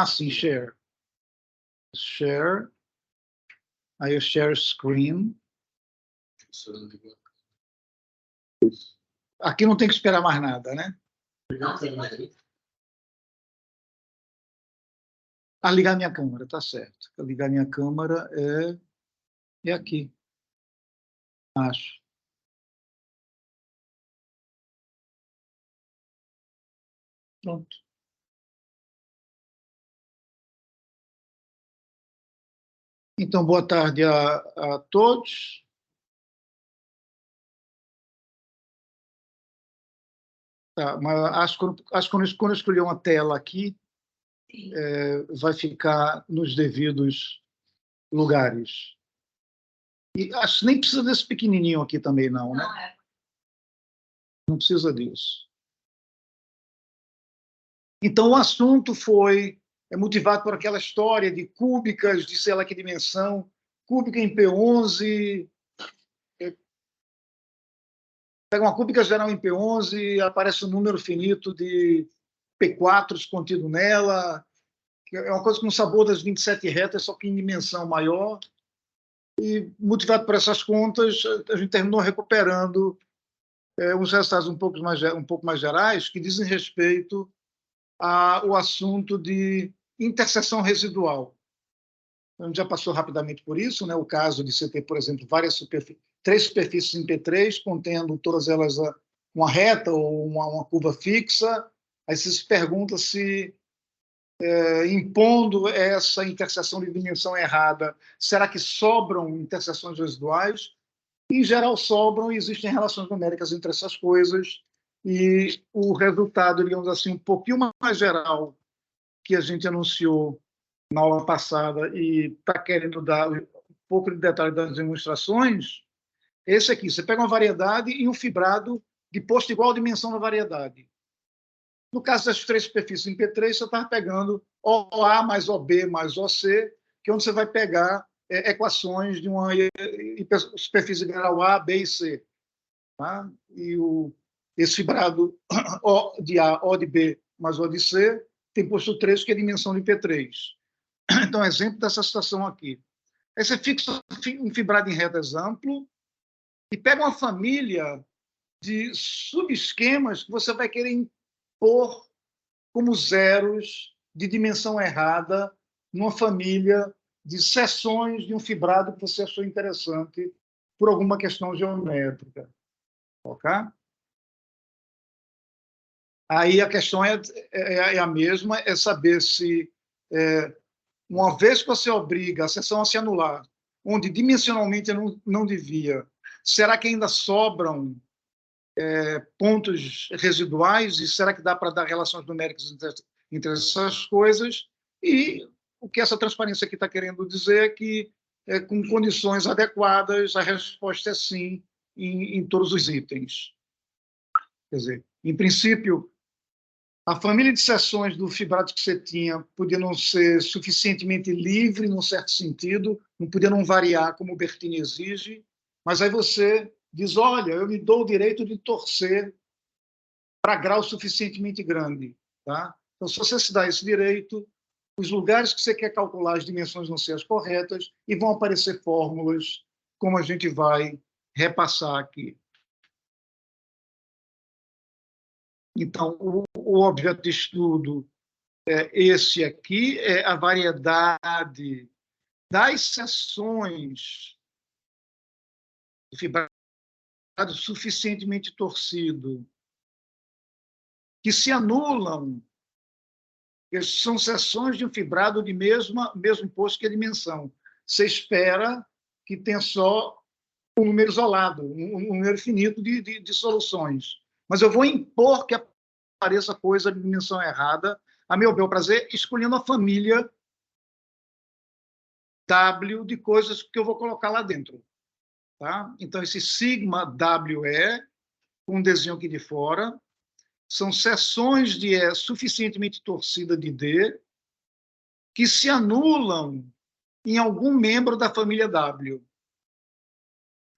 Sim, share. Share. Aí eu share screen. Aqui não tem que esperar mais nada, né? Ligar minha câmera, tá certo. Ligar minha câmera é aqui. Acho. Pronto. Então, boa tarde a todos. Tá, mas acho que quando eu escolher uma tela aqui, vai ficar nos devidos lugares. E acho que nem precisa desse pequenininho aqui também, não, né? Não precisa disso. Então, o assunto é motivado por aquela história de cúbicas, de sei lá que dimensão, cúbica em P11, pega uma cúbica geral em P11, aparece um número finito de P4s contido nela, que é uma coisa com o sabor das 27 retas, só que em dimensão maior. E, motivado por essas contas, a gente terminou recuperando uns resultados um pouco mais gerais, que dizem respeito ao assunto de interseção residual. A gente já passou rapidamente por isso, né? O caso de você ter, por exemplo, três superfícies em P3, contendo todas elas uma reta ou uma curva fixa. Aí você se pergunta se, impondo essa interseção de dimensão errada, será que sobram interseções residuais? Em geral, sobram e existem relações numéricas entre essas coisas. E o resultado, digamos assim, um pouquinho mais geral que a gente anunciou na aula passada e está querendo dar um pouco de detalhe das demonstrações, esse aqui. Você pega uma variedade e um fibrado de posto igual à dimensão da variedade. No caso das três superfícies em P3, você está pegando OA mais OB mais OC, que é onde você vai pegar equações de uma superfície grau A, B e C. Tá? E esse fibrado O de A, O de B mais O de C tem posto 3, que é a dimensão de P3. Então, exemplo dessa situação aqui. Aí você fixa um fibrado em retas amplo e pega uma família de subesquemas que você vai querer impor como zeros de dimensão errada numa família de seções de um fibrado que você achou interessante por alguma questão geométrica. Ok? Aí a questão é a mesma, é saber se, uma vez que você obriga a seção a se anular, onde dimensionalmente não devia, será que ainda sobram pontos residuais e será que dá para dar relações numéricas entre essas coisas? E o que essa transparência aqui está querendo dizer é que, com condições adequadas, a resposta é sim em todos os itens. Quer dizer, em princípio, a família de seções do fibrado que você tinha podia não ser suficientemente livre, num certo sentido, não podia não variar como o Bertini exige, mas aí você diz, olha, eu me dou o direito de torcer para grau suficientemente grande. Tá? Então, se você se dá esse direito, os lugares que você quer calcular as dimensões vão ser as corretas e vão aparecer fórmulas, como a gente vai repassar aqui. Então, o objeto de estudo esse aqui, é a variedade das seções de fibrado suficientemente torcido que se anulam, que são seções de um fibrado de mesmo posto que a dimensão. Você espera que tenha só um número isolado, um número finito de soluções. Mas eu vou impor que apareça coisa de dimensão errada, a meu bel prazer, escolhendo a família W de coisas que eu vou colocar lá dentro. Tá? Então, esse sigma WE, com um desenho aqui de fora, são seções de E suficientemente torcida de D que se anulam em algum membro da família W.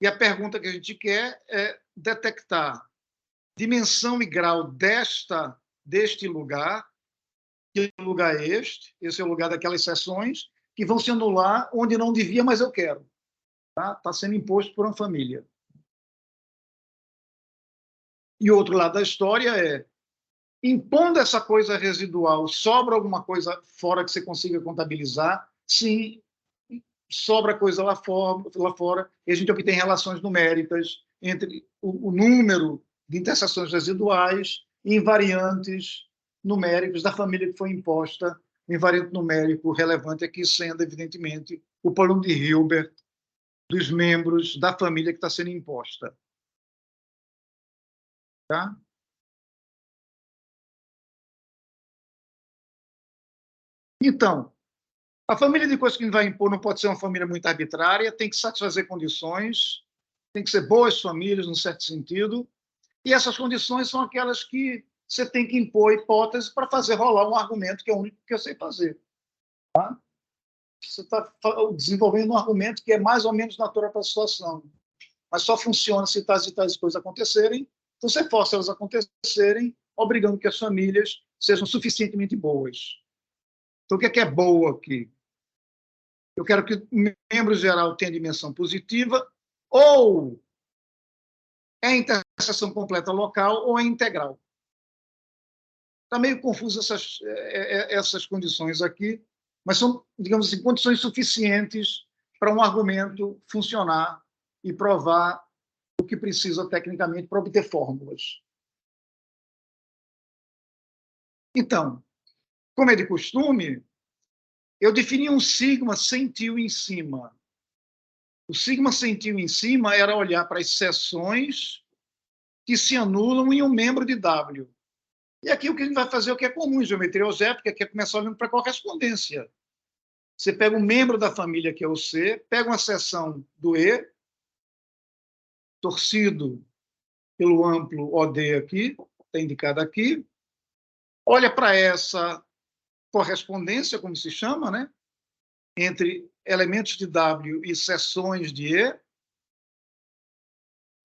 E a pergunta que a gente quer é detectar dimensão e grau deste lugar, que lugar é este? Esse é o lugar daquelas seções que vão se anular onde não devia, mas eu quero. Tá sendo imposto por uma família. E o outro lado da história é, impondo essa coisa residual, sobra alguma coisa fora que você consiga contabilizar? Sim, sobra coisa lá fora, e a gente obtém relações numéricas entre o número de interseções residuais e invariantes numéricos da família que foi imposta, o invariante numérico relevante aqui sendo, evidentemente, o polínômo de Hilbert dos membros da família que está sendo imposta. Tá? Então, a família de coisas que a gente vai impor não pode ser uma família muito arbitrária, tem que satisfazer condições, tem que ser boas famílias, num certo sentido, e essas condições são aquelas que você tem que impor hipótese para fazer rolar um argumento que é o único que eu sei fazer. Tá? Você está desenvolvendo um argumento que é mais ou menos natural para a situação, mas só funciona se tais e tais coisas acontecerem, então você força elas a acontecerem, obrigando que as famílias sejam suficientemente boas. Então, o que é boa aqui? Eu quero que o membro geral tenha dimensão positiva, ou é interseção completa local, ou é integral. Está meio confuso essas condições aqui, mas são, digamos assim, condições suficientes para um argumento funcionar e provar o que precisa tecnicamente para obter fórmulas. Então, como é de costume, eu defini um sigma sem tio em cima. O sigma sem tio em cima era olhar para as seções que se anulam em um membro de W. E aqui o que a gente vai fazer é o que é comum em geometria algébrica, que é começar olhando para a correspondência. Você pega um membro da família, que é o C, pega uma seção do E, torcido pelo amplo OD aqui, está indicado aqui, olha para essa correspondência, como se chama, né? Entre elementos de W e seções de E.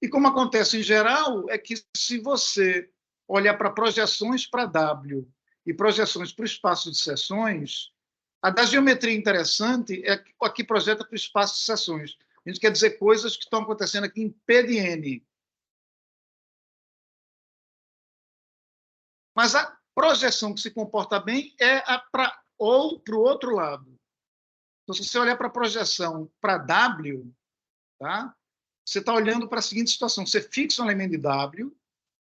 E como acontece em geral, é que se você olhar para projeções para W e projeções para o espaço de seções, a da geometria interessante é a que projeta para o espaço de seções. A gente quer dizer coisas que estão acontecendo aqui em P de N. Mas a projeção que se comporta bem é ou para o outro lado. Então, se você olhar para a projeção para W, tá? Você está olhando para a seguinte situação: você fixa um elemento de W,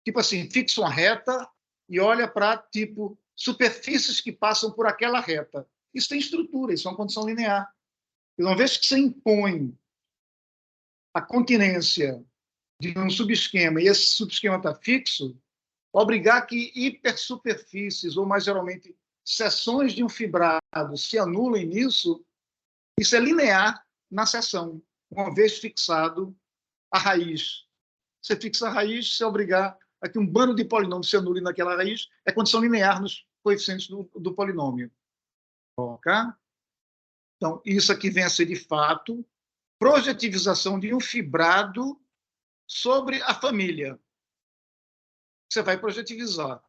tipo assim, fixa uma reta e olha para, tipo, superfícies que passam por aquela reta. Isso tem estrutura, isso é uma condição linear. E uma vez que você impõe a continência de um subesquema e esse subesquema está fixo, obrigar que hipersuperfícies, ou mais geralmente seções de um fibrado, se anulem nisso, isso é linear na seção, uma vez fixado a raiz. Você fixa a raiz, você obrigar a que um bando de polinômios se anule naquela raiz, é condição linear nos coeficientes do polinômio. Ok? Então, isso aqui vem a ser, de fato, projetivização de um fibrado sobre a família. Você vai projetivizar.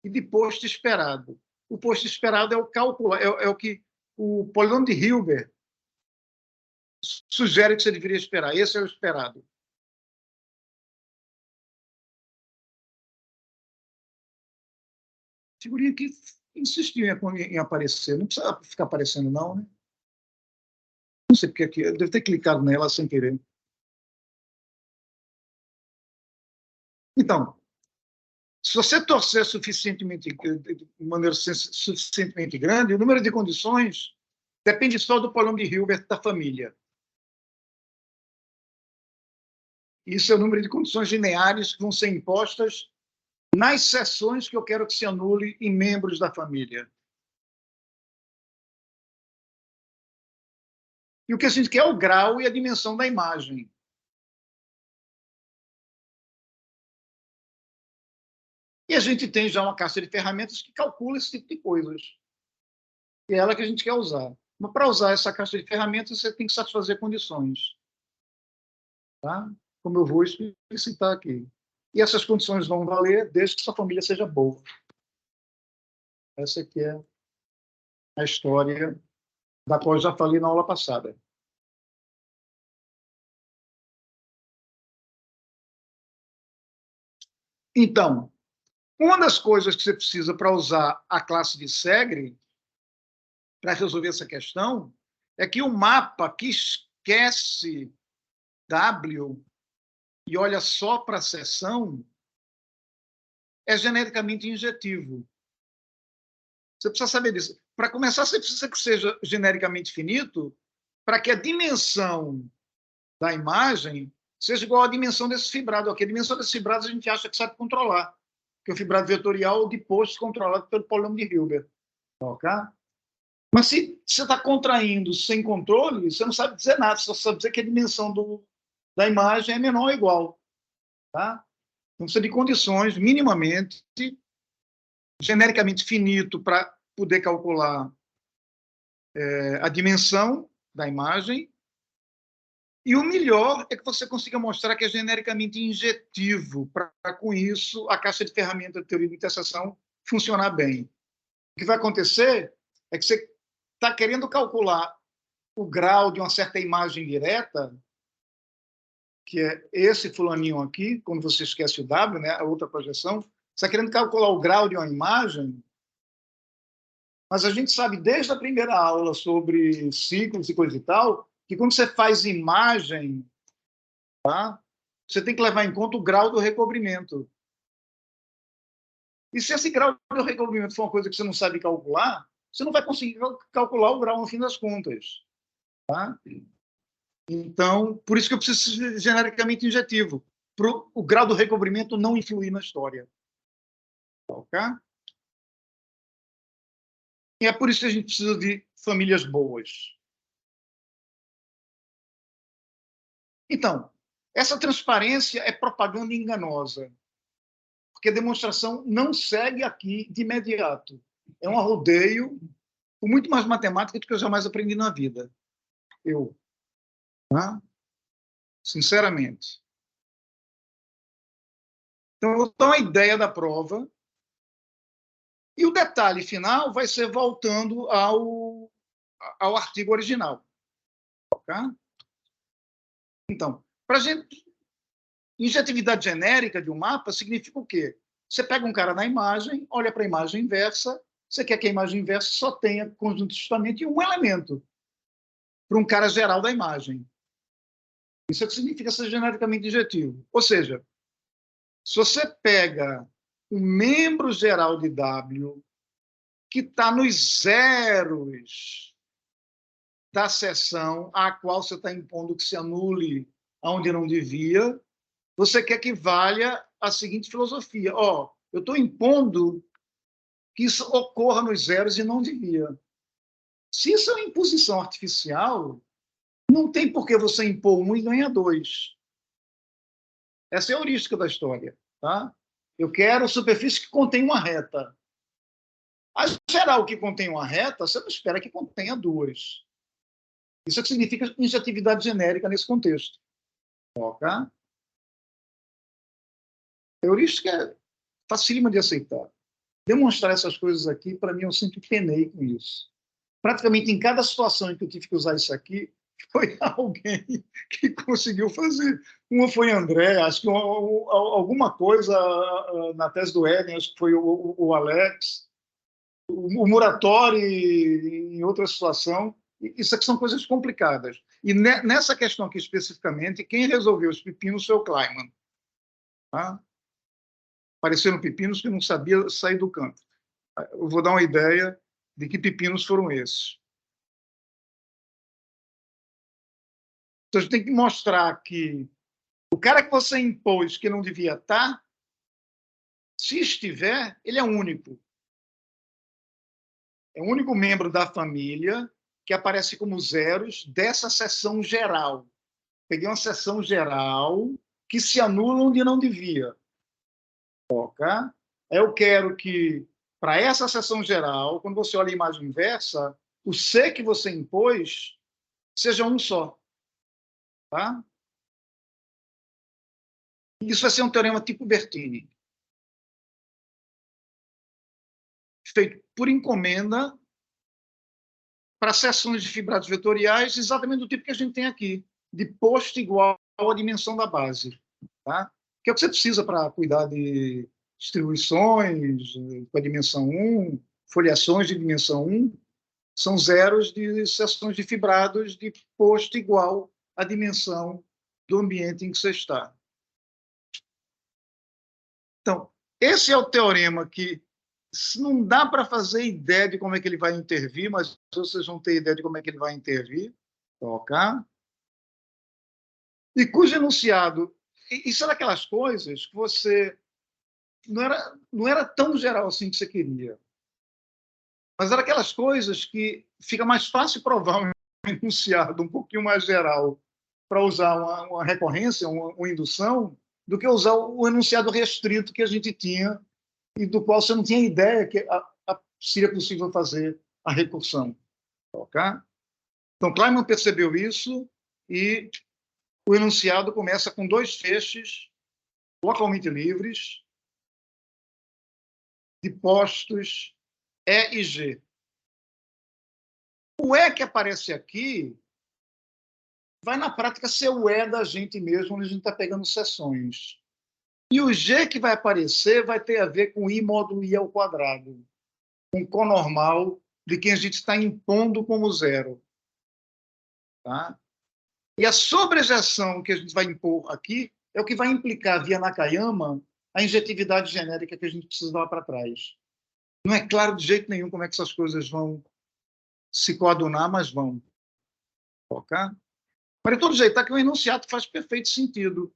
E de posto esperado. O posto esperado é o cálculo, é o que o polinômio de Hilbert sugere que você deveria esperar. Esse é o esperado. Figurinha que insistiu em aparecer. Não precisa ficar aparecendo, não, né? Não sei porque aqui. Eu devo ter clicado nela sem querer. Então, se você torcer suficientemente, de maneira suficientemente grande, o número de condições depende só do polinômio de Hilbert da família. Isso é o número de condições lineares que vão ser impostas nas seções que eu quero que se anule em membros da família. E o que a gente quer é o grau e a dimensão da imagem. E a gente tem já uma caixa de ferramentas que calcula esse tipo de coisas. E é ela que a gente quer usar. Mas para usar essa caixa de ferramentas, você tem que satisfazer condições. Tá? Como eu vou explicitar aqui. E essas condições vão valer desde que sua família seja boa. Essa aqui é a história da qual eu já falei na aula passada. Então, uma das coisas que você precisa para usar a classe de Segre, para resolver essa questão, é que o mapa que esquece W e olha só para a seção é genericamente injetivo. Você precisa saber disso. Para começar, você precisa que seja genericamente finito para que a dimensão da imagem seja igual à dimensão desse fibrado aqui. A dimensão desse fibrado a gente acha que sabe controlar, que é o fibrado vetorial de posto controlado pelo polinômio de Hilbert. Ok? Mas se você está contraindo sem controle, você não sabe dizer nada, você só sabe dizer que a dimensão da imagem é menor ou igual. Tá? Então, precisa de condições minimamente, genericamente finito para poder calcular a dimensão da imagem. E o melhor é que você consiga mostrar que é genericamente injetivo, para com isso a caixa de ferramentas de teoria de interseção funcionar bem. O que vai acontecer é que você está querendo calcular o grau de uma certa imagem direta, que é esse fulaninho aqui, quando você esquece o W, né, a outra projeção, você está querendo calcular o grau de uma imagem, mas a gente sabe desde a primeira aula sobre ciclos e coisa e tal, que quando você faz imagem, tá, você tem que levar em conta o grau do recobrimento. E se esse grau do recobrimento for uma coisa que você não sabe calcular, você não vai conseguir calcular o grau no fim das contas. Tá? Então, por isso que eu preciso ser genericamente injetivo, para o grau do recobrimento não influir na história. Ok? E é por isso que a gente precisa de famílias boas. Então, essa transparência é propaganda enganosa, porque a demonstração não segue aqui de imediato. É um arrodeio com muito mais matemática do que eu jamais aprendi na vida. Eu. Tá? Sinceramente. Então, eu vou dar uma ideia da prova. E o detalhe final vai ser voltando ao artigo original. Okay? Então, para a gente, injetividade genérica de um mapa significa o quê? Você pega um cara na imagem, olha para a imagem inversa, você quer que a imagem inversa só tenha conjunto justamente um elemento para um cara geral da imagem. Isso é que significa ser genericamente injetivo. Ou seja, se você pega o membro geral de W que está nos zeros da seção à qual você está impondo que se anule onde não devia, você quer que valha a seguinte filosofia. Eu estou impondo que isso ocorra nos zeros e não devia. Se isso é uma imposição artificial, não tem por que você impor 1 e ganhar 2. Essa é a heurística da história. Tá? Eu quero superfície que contém uma reta. A geral que contém uma reta, você não espera que contenha 2. Isso é que significa injetividade genérica nesse contexto. Ok? Heurística é facílima de aceitar. Demonstrar essas coisas aqui, para mim, eu sempre penei com isso. Praticamente em cada situação em que eu tive que usar isso aqui, foi alguém que conseguiu fazer. Uma foi André, acho que alguma coisa na tese do Éden, acho que foi o Alex, o Muratori em outra situação. Isso aqui são coisas complicadas. E nessa questão aqui especificamente, quem resolveu os pepinos foi o Kleiman. Tá? Apareceram pepinos que não sabia sair do canto. Eu vou dar uma ideia de que pepinos foram esses. Então, a gente tem que mostrar que o cara que você impôs que não devia estar, se estiver, ele é único. É o único membro da família que aparece como zeros dessa seção geral. Peguei uma seção geral que se anula onde não devia. Ok? Eu quero que, para essa seção geral, quando você olha a imagem inversa, o C que você impôs seja um só. Tá? Isso vai ser um teorema tipo Bertini, feito por encomenda para seções de fibrados vetoriais, exatamente do tipo que a gente tem aqui, de posto igual à dimensão da base. Tá? Que é o que você precisa para cuidar de distribuições com a dimensão 1, foliações de dimensão 1, são zeros de seções de fibrados de posto igual à dimensão do ambiente em que você está. Então, esse é o teorema que não dá para fazer ideia de como é que ele vai intervir, mas vocês vão ter ideia de como é que ele vai intervir. Ok? E cujo enunciado... Isso era aquelas coisas que você... Não era tão geral assim que você queria. Mas era aquelas coisas que fica mais fácil provar um enunciado um pouquinho mais geral para usar uma recorrência, uma indução, do que usar o enunciado restrito que a gente tinha e do qual você não tinha ideia que seria possível fazer a recursão. Okay? Então, Kleiman percebeu isso e o enunciado começa com dois feixes localmente livres de postos E e G. O E que aparece aqui vai, na prática, ser o E da gente mesmo, onde a gente está pegando seções. E o G que vai aparecer vai ter a ver com I módulo I ao quadrado, com conormal de quem a gente está impondo como zero. Tá? E a sobrejeção que a gente vai impor aqui é o que vai implicar, via Nakayama, a injetividade genérica que a gente precisa lá para trás. Não é claro de jeito nenhum como é que essas coisas vão se coadunar, mas vão. Ok? Mas, de todo jeito, aqui o enunciado faz perfeito sentido.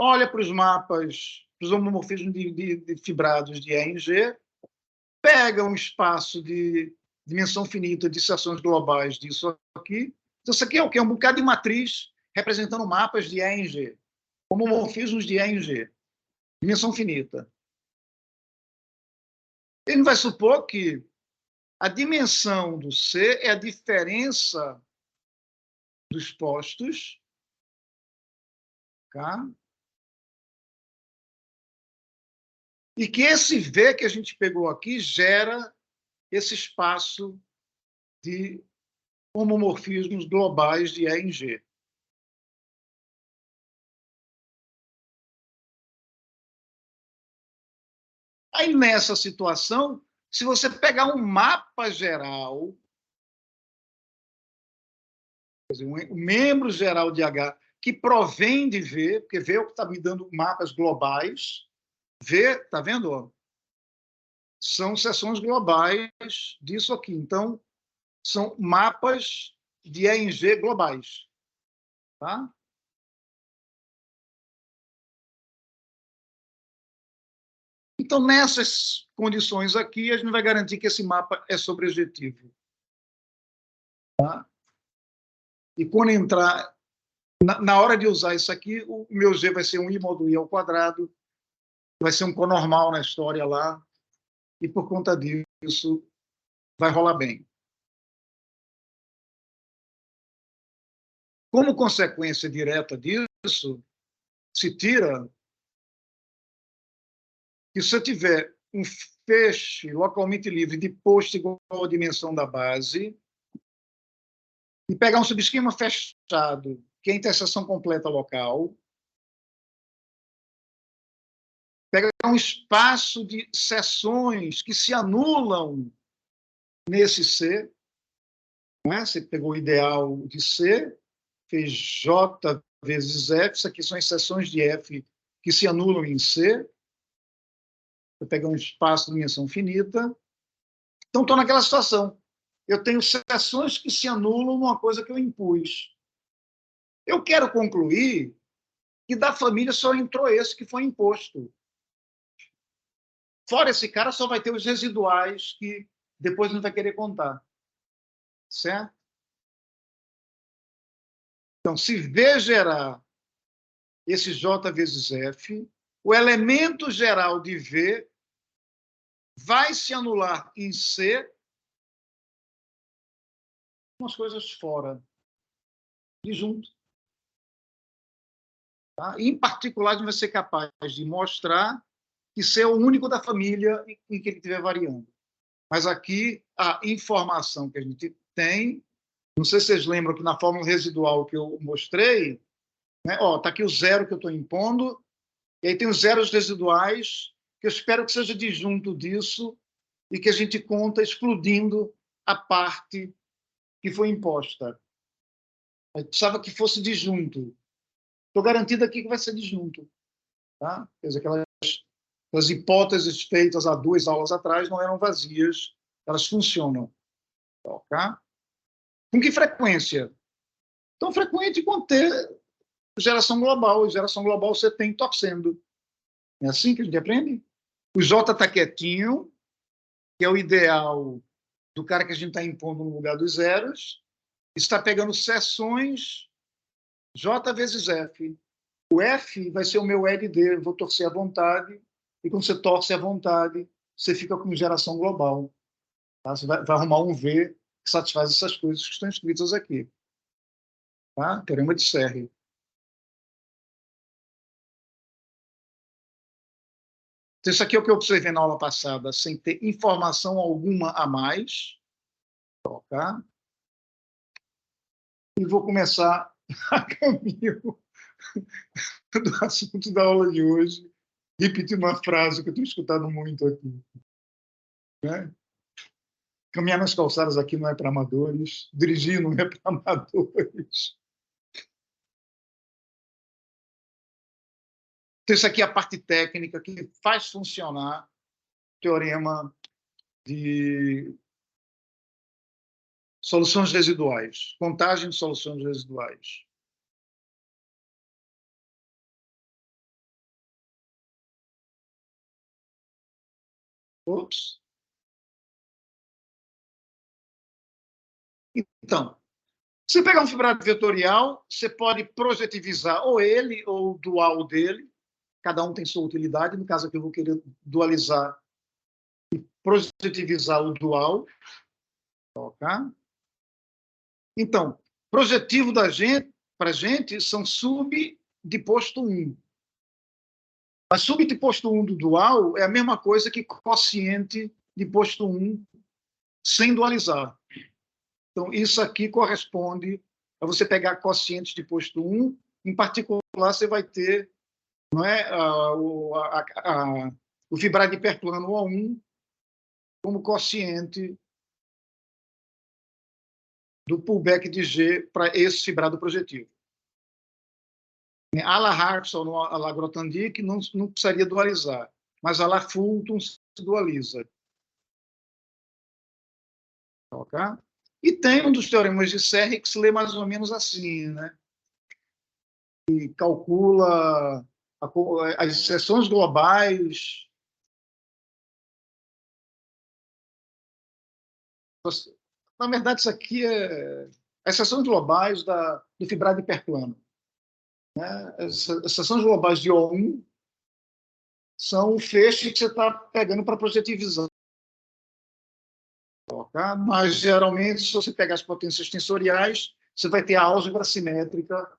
Olha para os mapas, para os homomorfismos de fibrados de E em G, pega um espaço de dimensão finita de seções globais disso aqui. Então, isso aqui é o quê? Um bocado de matriz representando mapas de E em G. Homomorfismos de E em G. Dimensão finita. Ele vai supor que a dimensão do C é a diferença dos postos, tá? E que esse V que a gente pegou aqui gera esse espaço de homomorfismos globais de E em G. Aí, nessa situação, se você pegar um mapa geral, quer dizer, um membro geral de H, que provém de V, porque V é o que está me dando mapas globais, V, está vendo? São seções globais disso aqui. Então, são mapas de E em G globais. Tá? Então, nessas condições aqui, a gente vai garantir que esse mapa é sobrejetivo. Tá? E quando entrar, na hora de usar isso aqui, o meu G vai ser um I módulo I ao quadrado, vai ser um conormal na história lá, e por conta disso, vai rolar bem. Como consequência direta disso, se tira que se eu tiver um feixe localmente livre de posto igual à dimensão da base, e pegar um subesquema fechado, que é a interseção completa local, pegar um espaço de seções que se anulam nesse C, né? Você pegou o ideal de C, fez J vezes F, isso aqui são as seções de F que se anulam em C, eu pegar um espaço de dimensão finita, então estou naquela situação. Eu tenho seções que se anulam numa coisa que eu impus. Eu quero concluir que da família só entrou esse que foi imposto. Fora esse cara, só vai ter os residuais que depois não vai querer contar. Certo? Então, se V gerar esse J vezes F, o elemento geral de V vai se anular em C umas coisas fora, de junto. Tá? E, em particular, a gente vai ser capaz de mostrar que C é o único da família em que ele estiver variando. Mas aqui, a informação que a gente tem, não sei se vocês lembram que na fórmula residual que eu mostrei, né, está aqui o zero que eu estou impondo, e aí tem os zeros residuais, que eu espero que seja disjunto disso, e que a gente conta excluindo a parte que foi imposta. Eu precisava que fosse disjunto. Estou garantido aqui que vai ser disjunto. Tá? Quer dizer, aquelas hipóteses feitas há 2 aulas atrás não eram vazias, elas funcionam. Tá? Com que frequência? Tão frequente quanto ter geração global. Geração global você tem torcendo. É assim que a gente aprende? O J está quietinho, que é o ideal do cara que a gente está impondo no lugar dos zeros, está pegando seções J vezes F. O F vai ser o meu LD, vou torcer à vontade, e quando você torce à vontade, você fica com geração global. Tá? Você vai arrumar um V que satisfaz essas coisas que estão escritas aqui. Tá? Teorema de Serre. Então, isso aqui é o que eu observei na aula passada, sem ter informação alguma a mais. Tá? E vou começar a caminho do assunto da aula de hoje, repetir uma frase que eu tenho escutado muito aqui. Né? Caminhar nas calçadas aqui não é para amadores, dirigir não é para amadores. Então, isso aqui é a parte técnica que faz funcionar o teorema de soluções residuais, contagem de soluções residuais. Ops. Então, se pegar um fibrado vetorial, você pode projetivizar ou ele ou o dual dele. Cada um tem sua utilidade. No caso aqui, eu vou querer dualizar e projetivizar o dual. Okay? Então, projetivo da gente, para a gente, são sub de posto 1. A sub de posto 1 do dual é a mesma coisa que quociente de posto 1 sem dualizar. Então, isso aqui corresponde a você pegar quocientes de posto 1. Em particular, você vai ter, não é, o fibrado hiperplano O1 como quociente do pullback de G para esse fibrado projetivo. A la Harrison ou a la Grothendieck não precisaria dualizar, mas a la Fulton se dualiza. Okay? E tem um dos teoremas de Serre que se lê mais ou menos assim, né? E calcula as seções globais. Na verdade, isso aqui é as seções globais do fibrado hiperplano. Né? As seções globais de O1 são o feixe que você está pegando para projetivizar. Tá? Mas, geralmente, se você pegar as potências tensoriais, você vai ter a álgebra simétrica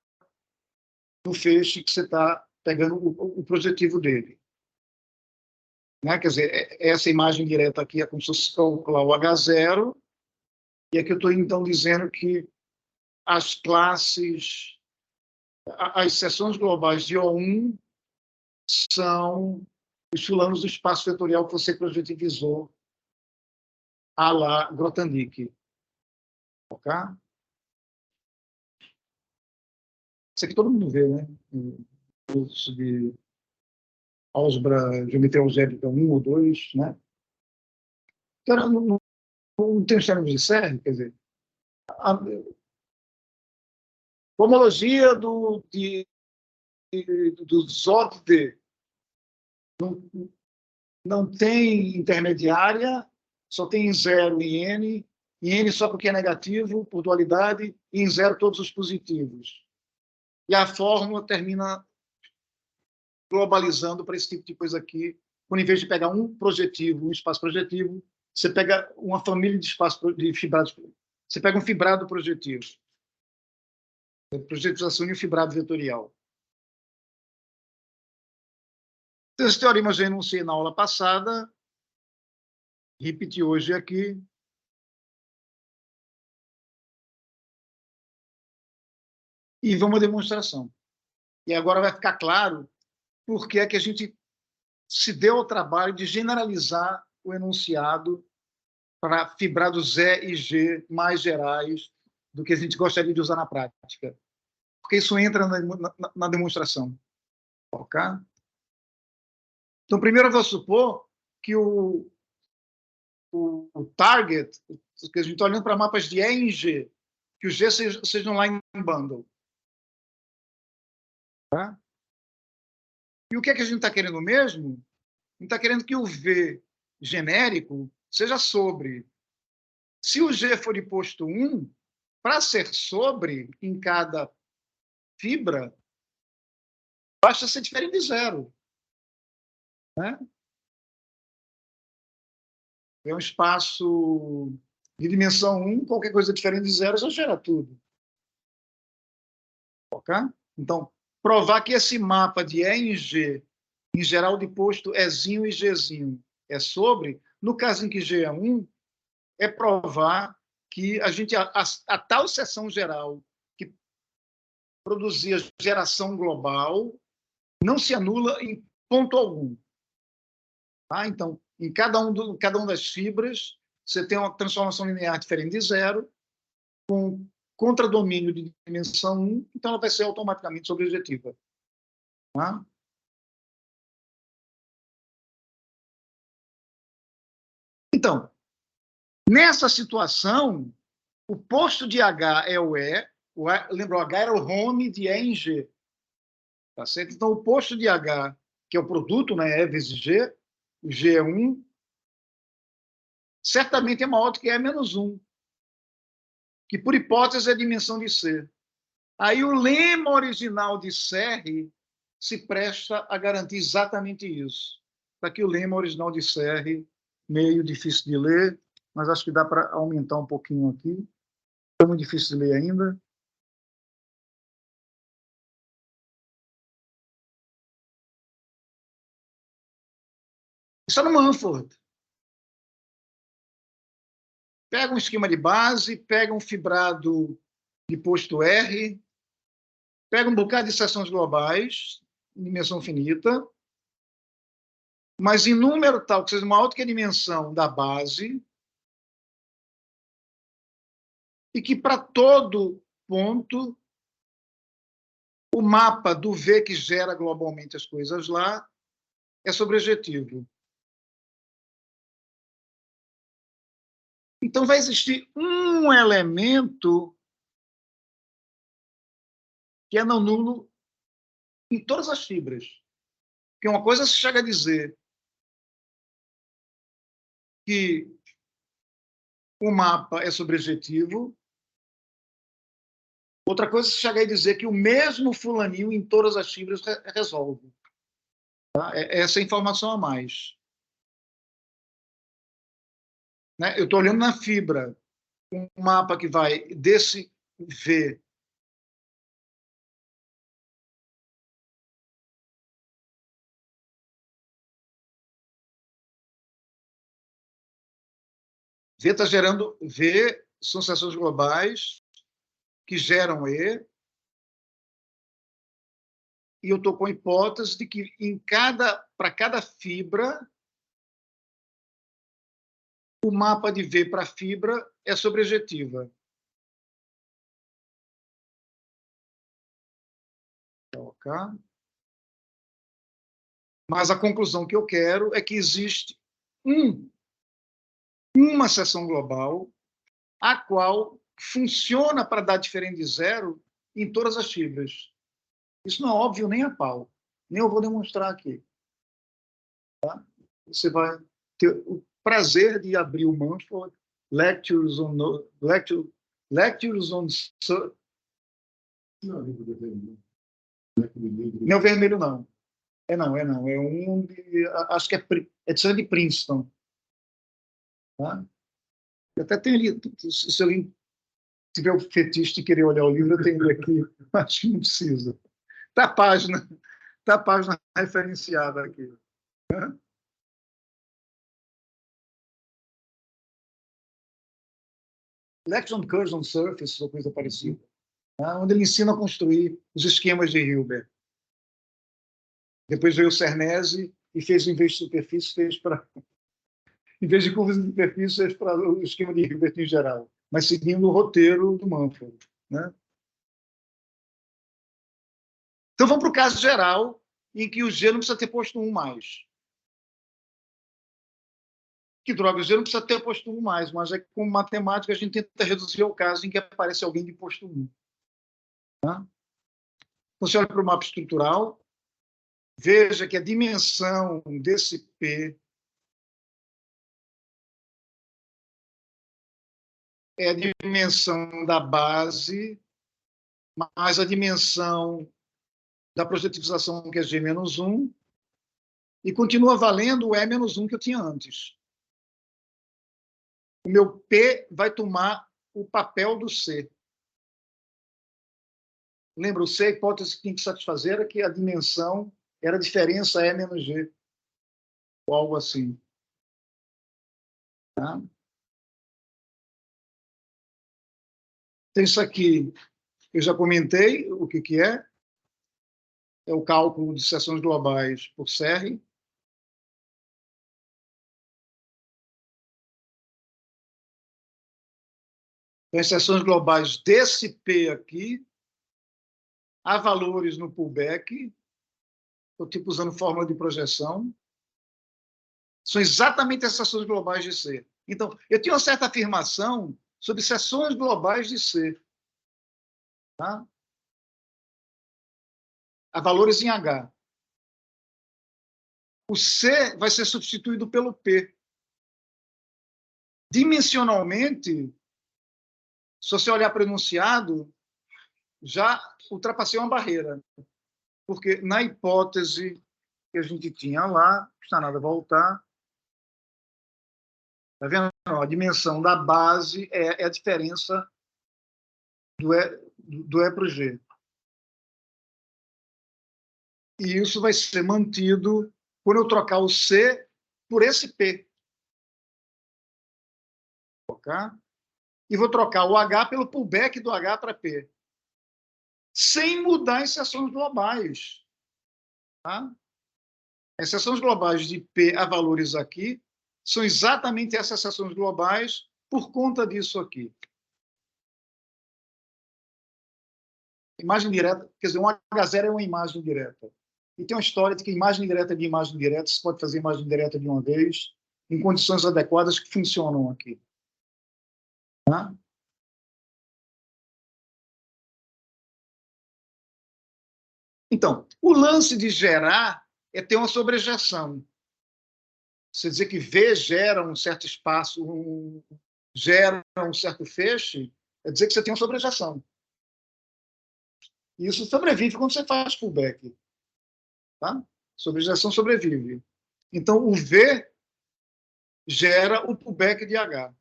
no feixe que você está pegando o projetivo dele. Né? Quer dizer, essa imagem direta aqui é como se fosse calcular o H0, e aqui eu estou, então, dizendo que as classes, as seções globais de O1 são os fulanos do espaço vetorial que você projetivizou à la Grothendieck. Ok? Isso aqui todo mundo vê, né? O curso de álgebra, geometria algébrica 1 ou 2, né? Então, não tem os termos de Serre, quer dizer, a homologia do ZOD não tem intermediária, só tem em 0 em N, em N só porque é negativo, por dualidade, e em 0 todos os positivos. E a fórmula termina globalizando para esse tipo de coisa aqui, quando em vez de pegar um projetivo, um espaço projetivo, você pega uma família de espaços de fibrados. Você pega um fibrado projetivo. Projetização e um fibrado vetorial. Então, esse teorema eu já enunciei na aula passada, repeti hoje aqui. E vamos à demonstração. E agora vai ficar claro por que é que a gente se deu ao trabalho de generalizar o enunciado para fibrados E e G mais gerais do que a gente gostaria de usar na prática. Porque isso entra na demonstração. Ok? Então, primeiro eu vou supor que o target, que a gente está olhando para mapas de E e G, que os G sejam line bundle. Tá? E o que é que a gente está querendo mesmo? A gente está querendo que o V genérico seja sobre. Se o G for de posto 1, para ser sobre em cada fibra, basta ser diferente de zero. Né? É um espaço de dimensão 1, qualquer coisa diferente de zero já gera tudo. Ok? Então, provar que esse mapa de E em G, em geral de posto Ezinho e Gzinho, é sobre, no caso em que G é 1, é provar que a tal seção geral que produzia geração global não se anula em ponto algum. Tá? Então, em cada uma das fibras, você tem uma transformação linear diferente de zero, com contradomínio de dimensão 1, então ela vai ser automaticamente sobrejetiva. Tá? Então, nessa situação, o posto de H é o E, lembra, o H era o home de E em G. Tá certo? Então, o posto de H, que é o produto, né, E vezes G, o G é 1, certamente é maior do que E menos 1, que, por hipótese, é a dimensão de C. Aí o lema original de Serre se presta a garantir exatamente isso. Está aqui o lema original de Serre, meio difícil de ler, mas acho que dá para aumentar um pouquinho aqui. É muito difícil de ler ainda. Isso é no Mumford. Pega um esquema de base, pega um fibrado de posto R, pega um bocado de seções globais, em dimensão finita, mas em número tal que seja maior do que a dimensão da base, e que para todo ponto o mapa do V que gera globalmente as coisas lá é sobrejetivo. Então vai existir um elemento que é não nulo em todas as fibras. Porque uma coisa se chega a dizer que o mapa é sobrejetivo, outra coisa se chega a dizer que o mesmo fulaninho em todas as fibras resolve. Tá? Essa informação a mais. Né? Eu estou olhando na fibra um mapa que vai desse V V está gerando V, são seções globais que geram E, e eu estou com a hipótese de que para cada fibra, o mapa de V para a fibra é sobrejetiva. Ok? Mas a conclusão que eu quero é que existe uma seção global a qual funciona para dar diferente de zero em todas as fibras. Isso não é óbvio nem a pau. Nem eu vou demonstrar aqui. Tá? Você vai ter o prazer de abrir o Mumford, Lectures on... Lectures on... Não é o vermelho, não. Não. É um de... Acho que é edição de Princeton. Tá? Eu até tenho ali... Se alguém tiver o fetiche de querer olhar o livro, eu tenho ele aqui. Acho que não precisa. Está a página referenciada aqui. Lex on Curves on Surface, ou coisa parecida, né? Onde ele ensina a construir os esquemas de Hilbert. Depois veio o Cernesi e fez, em vez de superfície, fez para... Em vez de curvas de superfície, fez para o esquema de Hilbert em geral, mas seguindo o roteiro do Mumford, né? Então, vamos para o caso geral, em que o G não precisa ter posto 1 mais. Que droga, o G não precisa ter posto 1 mais, mas é que com matemática a gente tenta reduzir ao caso em que aparece alguém de posto 1. Tá? Então, você olha para o mapa estrutural, veja que a dimensão desse P é a dimensão da base mais a dimensão da projetivização, que é G-1, e continua valendo o E-1 que eu tinha antes. O meu P vai tomar o papel do C. Lembra, o C, a hipótese que tinha que satisfazer era que a dimensão era a diferença E menos G, ou algo assim. Tá? Então, isso aqui, eu já comentei o que é. É o cálculo de seções globais por Serre. Então, as seções globais desse P aqui, há valores no pullback, estou tipo usando fórmula de projeção, são exatamente as seções globais de C. Então, eu tinha uma certa afirmação sobre seções globais de C. Tá? Há valores em H. O C vai ser substituído pelo P. Dimensionalmente, se você olhar para o enunciado, já ultrapassei uma barreira. Porque na hipótese que a gente tinha lá, não custa nada voltar. Está vendo? A dimensão da base é a diferença do E para o G. E isso vai ser mantido quando eu trocar o C por esse P. Okay? E vou trocar o H pelo pullback do H para P. Sem mudar as seções globais. Tá? As seções globais de P a valores aqui são exatamente essas seções globais por conta disso aqui. Imagem direta, quer dizer, um H0 é uma imagem direta. E tem uma história de que imagem direta de imagem direta, você pode fazer imagem direta de uma vez, em condições adequadas que funcionam aqui. Tá? Então, o lance de gerar é ter uma sobrejeção. Você dizer que V gera um certo espaço, gera um certo feixe, é dizer que você tem uma sobrejeção. E isso sobrevive quando você faz pullback. Tá? Sobrejeção sobrevive. Então, o V gera o pullback de H,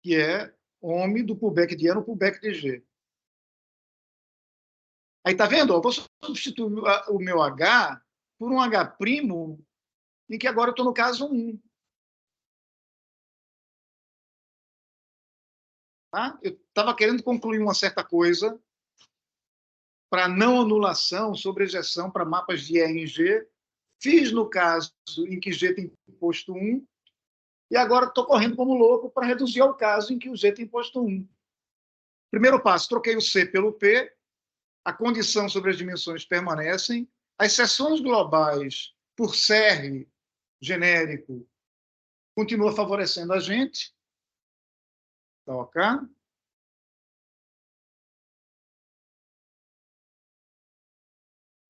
que é OME do pullback de E no pullback de G. Aí, tá vendo? Eu vou substituir o meu H por um H' em que agora eu estou no caso 1. Tá? Eu estava querendo concluir uma certa coisa para não anulação, sobrejeção para mapas de E em G. Fiz no caso em que G tem posto 1, e agora estou correndo como louco para reduzir ao caso em que o G tem posto 1. Primeiro passo, troquei o C pelo P, a condição sobre as dimensões permanecem, as seções globais por Serre genérico continua favorecendo a gente. Tá, ok?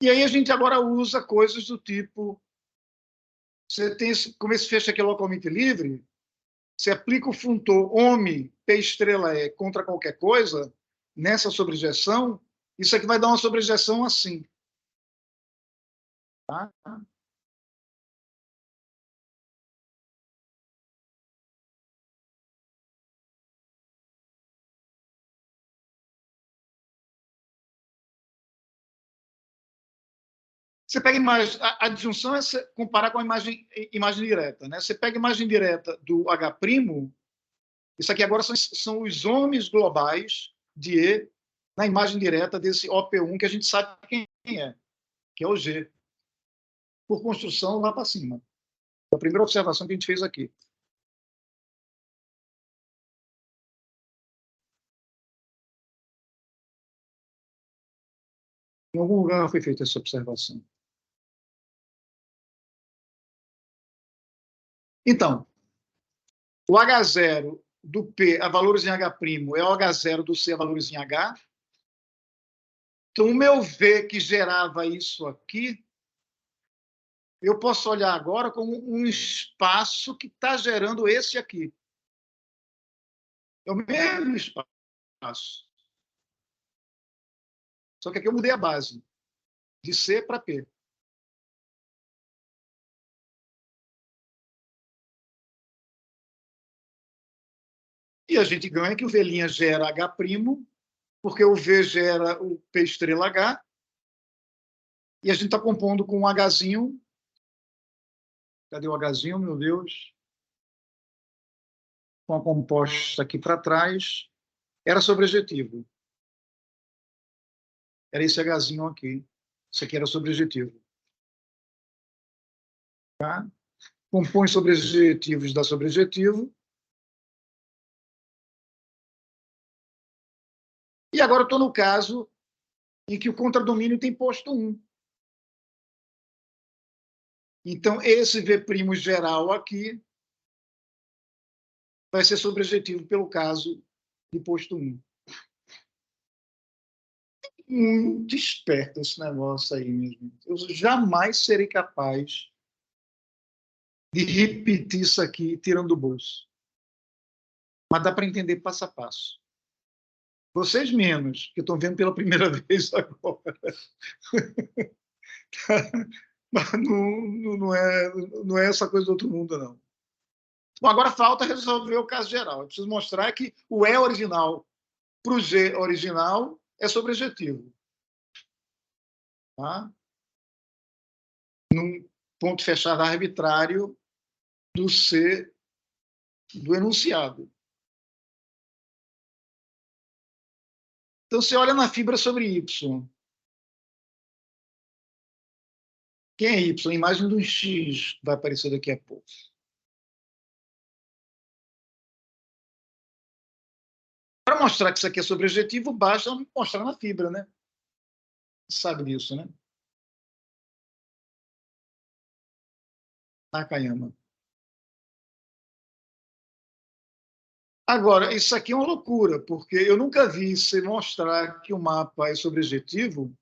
E aí a gente agora usa coisas do tipo, você tem, como esse fecho aqui é localmente livre, você aplica o funtor OME, P estrela E, contra qualquer coisa, nessa sobrejeção, isso aqui vai dar uma sobrejeção assim. Tá? Você pega a disjunção é comparar com a imagem direta. Né? Você pega a imagem direta do H', isso aqui agora são os ohms globais de E na imagem direta desse OP1, que a gente sabe quem é, que é o G, por construção lá para cima. A primeira observação que a gente fez aqui. Em algum lugar foi feita essa observação. Então, o H0 do P a valores em H' é o H0 do C a valores em H. Então, o meu V que gerava isso aqui, eu posso olhar agora como um espaço que está gerando esse aqui. É o mesmo espaço. Só que aqui eu mudei a base, de C para P. E a gente ganha que o V' gera H', porque o V gera o P estrela H, e a gente está compondo com um Hzinho. Cadê o Hzinho, meu Deus? Com a composta aqui para trás. Era sobrejetivo. Era esse Hzinho aqui. Isso aqui era sobrejetivo. Tá? Compõe sobrejetivos da sobrejetivo. E agora eu estou no caso em que o contradomínio tem posto 1. Então, esse V' geral aqui vai ser sobrejetivo pelo caso de posto 1. Muito esperto esse negócio aí mesmo. Eu jamais serei capaz de repetir isso aqui tirando do bolso. Mas dá para entender passo a passo. Vocês menos, que estão vendo pela primeira vez agora. Mas não é essa coisa do outro mundo, não. Bom, agora falta resolver o caso geral. Eu preciso mostrar que o E original para o G original é sobrejetivo. Tá? Num ponto fechado arbitrário do C do enunciado. Então, você olha na fibra sobre Y. Quem é Y? A imagem do X vai aparecer daqui a pouco. Para mostrar que isso aqui é sobrejetivo, basta mostrar na fibra, né? Você sabe disso, né? Nakayama. Agora, isso aqui é uma loucura, porque eu nunca vi você mostrar que o mapa é sobrejetivo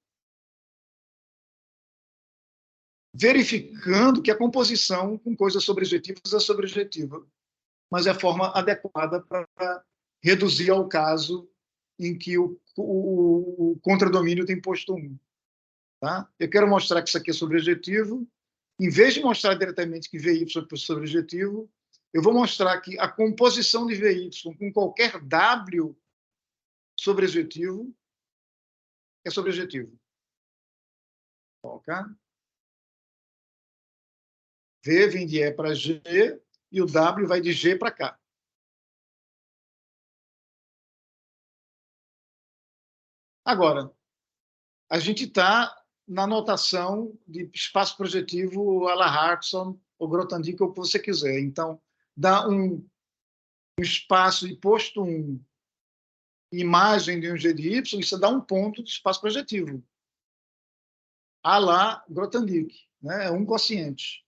verificando que a composição com coisas sobrejetivas é sobrejetiva, mas é a forma adequada para reduzir ao caso em que o contradomínio tem posto 1. Tá? Eu quero mostrar que isso aqui é sobrejetivo. Em vez de mostrar diretamente que VY é sobrejetivo, eu vou mostrar que a composição de VY com qualquer W sobrejetivo é sobrejetivo. Okay? V vem de E para G e o W vai de G para K. Agora, a gente está na notação de espaço projetivo à la Hartson ou Grothendieck, ou o que você quiser. Então, dá um espaço de posto 1, imagem de um G de Y, isso dá um ponto de espaço projetivo. À la Grothendieck, né? É um quociente.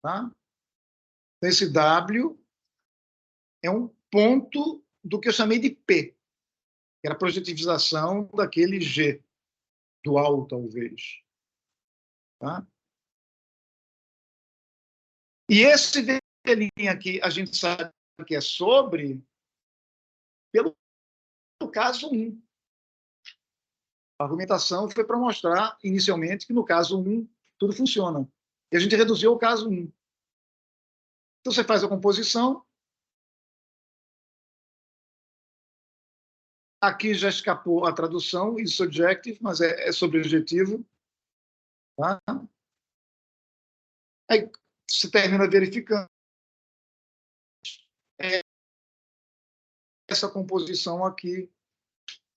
Tá? Esse W é um ponto do que eu chamei de P, que era a projetivização daquele G, dual, talvez. Tá? E esse velhinho aqui, a gente sabe que é sobre, pelo caso 1. A argumentação foi para mostrar, inicialmente, que no caso 1 tudo funciona. E a gente reduziu o caso 1. Então, você faz a composição. Aqui já escapou a tradução e subjective, mas é sobrejetivo. Tá? Aí se termina verificando essa composição aqui.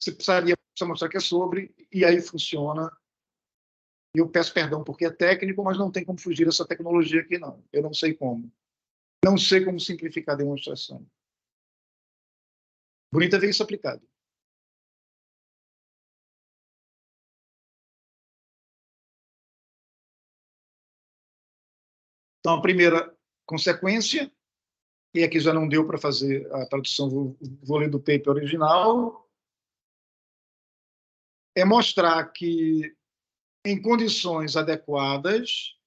Você precisaria mostrar que é sobre, e aí funciona. E eu peço perdão porque é técnico, mas não tem como fugir dessa tecnologia aqui, não. Eu não sei como. Não sei como simplificar a demonstração. Bonito é ver isso aplicado. Então, a primeira consequência, e aqui já não deu para fazer a tradução, vou ler do paper original, é mostrar que, em condições adequadas,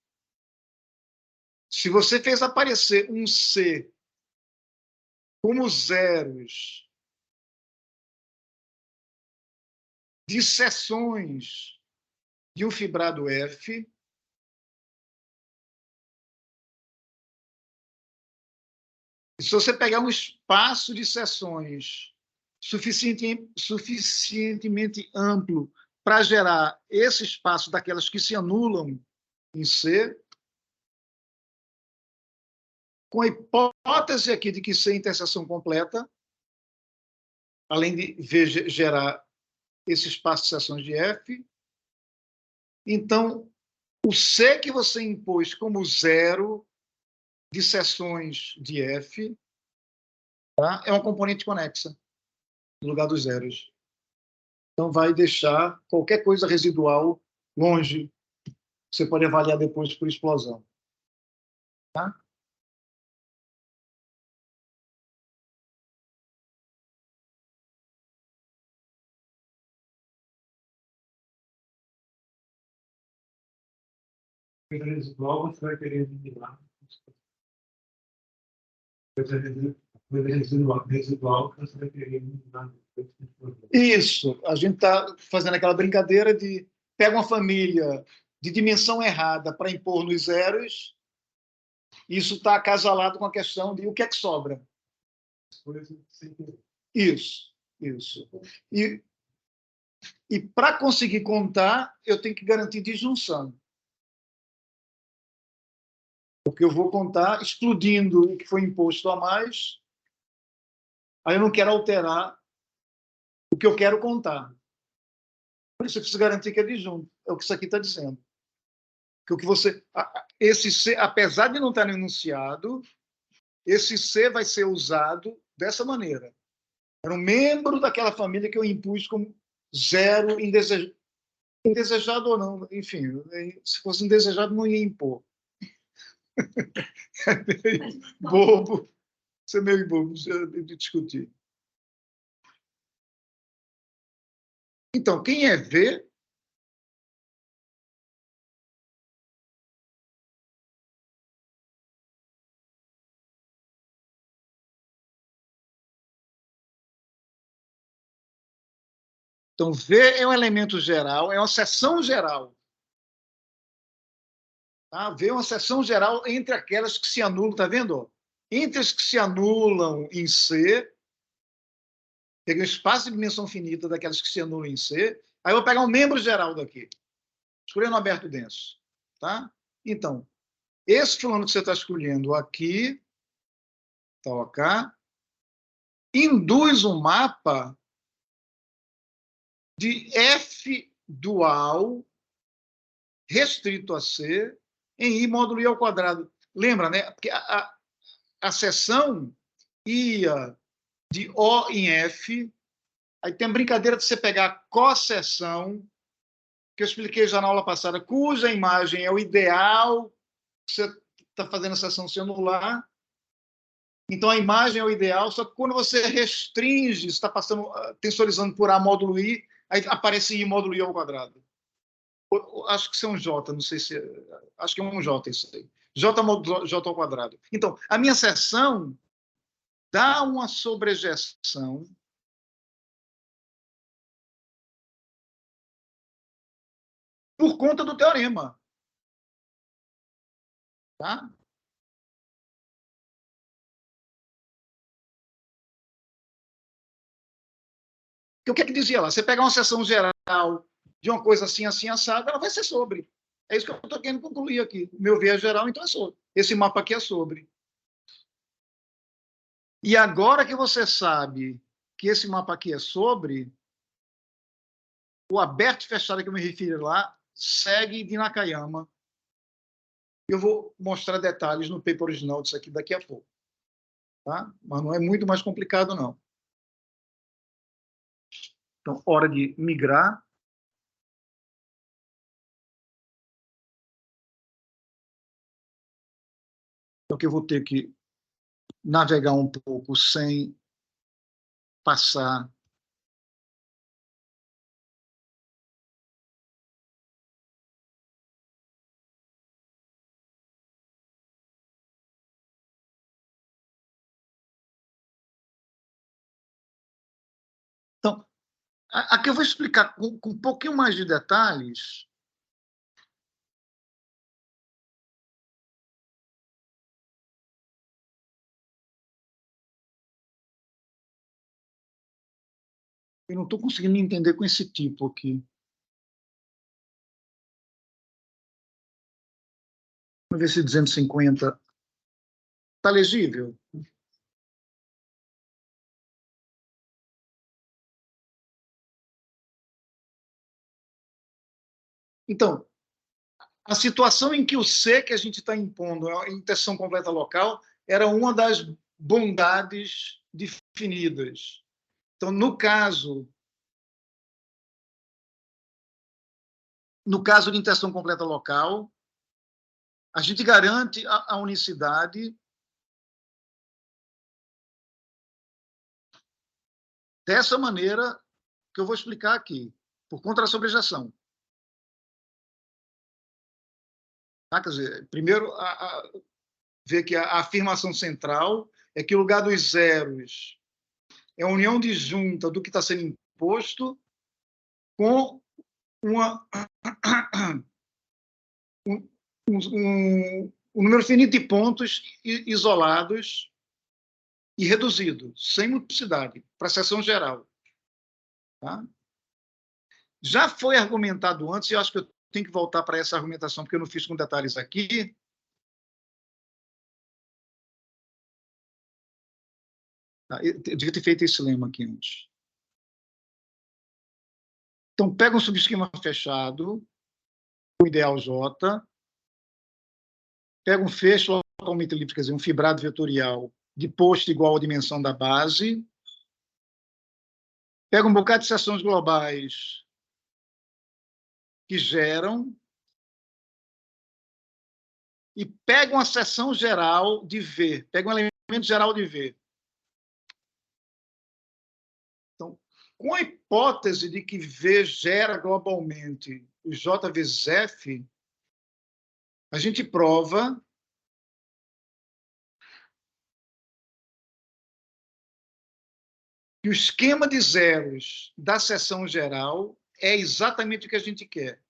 se você fez aparecer um C como zeros de seções de um fibrado F, se você pegar um espaço de seções suficientemente amplo para gerar esse espaço daquelas que se anulam em C, com a hipótese aqui de que C é interseção completa, além de gerar esse espaço de seções de F, então o C que você impôs como zero de seções de F, tá? É uma componente conexa no lugar dos zeros. Então vai deixar qualquer coisa residual longe. Você pode avaliar depois por explosão. Tá? Coisa residual, você vai querer eliminar. Coisa residual, você vai querer eliminar. Isso. A gente está fazendo aquela brincadeira de pega uma família de dimensão errada para impor nos zeros. Isso está acasalado com a questão de o que é que sobra. Isso, isso. E para conseguir contar, eu tenho que garantir disjunção. Porque eu vou contar excluindo o que foi imposto a mais, aí eu não quero alterar o que eu quero contar. Por isso eu preciso garantir que é disjunto. É o que isso aqui está dizendo. Que o que você, esse C, apesar de não estar no enunciado, esse C vai ser usado dessa maneira. Era um membro daquela família que eu impus como zero indesejado. Indesejado ou não, enfim, se fosse indesejado, não ia impor. É meio bobo, isso é meio bobo de discutir. Então, quem é V, então V é um elemento geral, é uma seção geral. Tá? V é uma seção geral entre aquelas que se anulam, está vendo? Entre as que se anulam em C, peguei o espaço de dimensão finita daquelas que se anulam em C, aí eu vou pegar um membro geral daqui, escolhendo aberto denso. Tá? Então, esse fulano que você está escolhendo aqui, tá OK, induz um mapa de F dual restrito a C em I módulo I ao quadrado. Lembra, né? Porque a seção ia de O em F, aí tem a brincadeira de você pegar a coseção, que eu expliquei já na aula passada, cuja imagem é o ideal que você está fazendo a seção se anular. Então, a imagem é o ideal, só que quando você restringe, está passando, tensorizando por A módulo I, aí aparece I módulo I ao quadrado. Acho que isso é um J, não sei se... Acho que é um J isso aí. J módulo J ao quadrado. Então, a minha seção dá uma sobrejeção por conta do teorema. Tá? Porque o que é que dizia lá? Você pegar uma seção geral de uma coisa assim, assim, assada, ela vai ser sobre. É isso que eu estou querendo concluir aqui. O meu viés geral, então, é sobre. Esse mapa aqui é sobre. E agora que você sabe que esse mapa aqui é sobre, o aberto e fechado que eu me refiro lá segue de Nakayama. Eu vou mostrar detalhes no paper original disso aqui daqui a pouco. Tá? Mas não é muito mais complicado, não. Então, hora de migrar. Então, que eu vou ter que navegar um pouco sem passar. Então, aqui eu vou explicar com um pouquinho mais de detalhes. Eu não estou conseguindo entender com esse tipo aqui. Vamos ver se 250 está legível. Então, a situação em que o C que a gente está impondo, a interseção completa local, era uma das bondades definidas. Então, no caso de interseção completa local, a gente garante a unicidade dessa maneira que eu vou explicar aqui, por conta da sobrejação. Tá? Quer dizer, primeiro, ver que a afirmação central é que o lugar dos zeros é a união disjunta do que está sendo imposto com um número finito de pontos isolados e reduzido, sem multiplicidade, para a seção geral. Tá? Já foi argumentado antes, e eu acho que eu tenho que voltar para essa argumentação, porque eu não fiz com detalhes aqui. Eu devia ter feito esse lema aqui antes. Então, pega um subesquema fechado, o ideal J, pega um fecho localmente elíptico, quer dizer, um fibrado vetorial de posto igual à dimensão da base, pega um bocado de seções globais que geram e pega uma seção geral de V, pega um elemento geral de V. Então, com a hipótese de que V gera globalmente os J vezes F, a gente prova que o esquema de zeros da seção geral é exatamente o que a gente quer.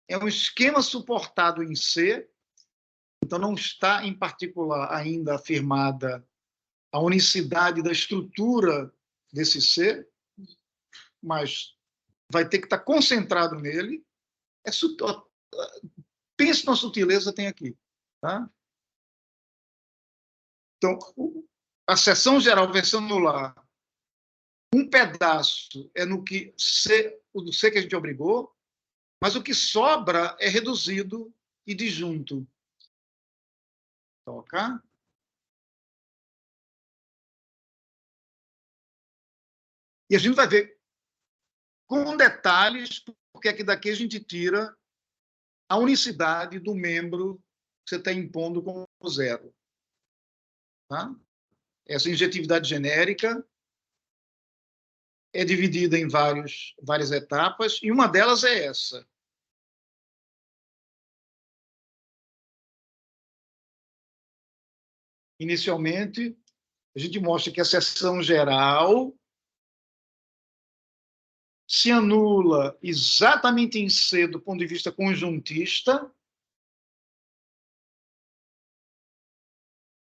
É um esquema suportado em C, então não está, em particular, ainda afirmada a unicidade da estrutura desse C, mas vai ter que estar concentrado nele. Pense na sutileza tem aqui. Tá? Então, a seção geral versão anular, um pedaço é no que o do C que a gente obrigou, mas o que sobra é reduzido e disjunto. Toca. E a gente vai ver com detalhes, porque aqui daqui a gente tira a unicidade do membro que você está impondo como zero. Tá? Essa injetividade genérica é dividida em várias etapas, e uma delas é essa. Inicialmente, a gente mostra que a seção geral se anula exatamente em C do ponto de vista conjuntista.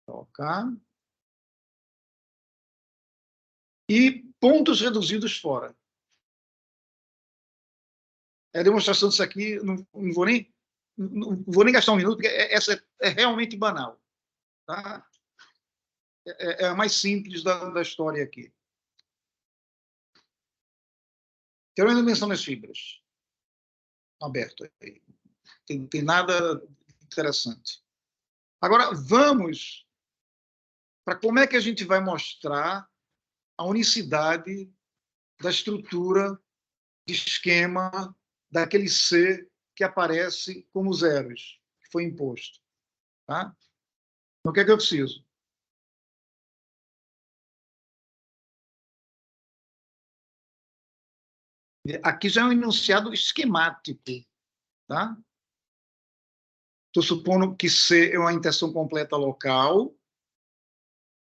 Tocar. E pontos reduzidos fora. A demonstração disso aqui, não vou nem não vou nem gastar um minuto, porque essa é realmente banal. Tá? É a mais simples da história aqui. Teorema da dimensão das fibras. Aberto aí. Tem nada interessante. Agora, vamos para como é que a gente vai mostrar a unicidade da estrutura de esquema daquele C que aparece como zeros, que foi imposto. Tá? Então, o que é que eu preciso? Aqui já é um enunciado esquemático. Tá? Estou supondo que C é uma interseção completa local,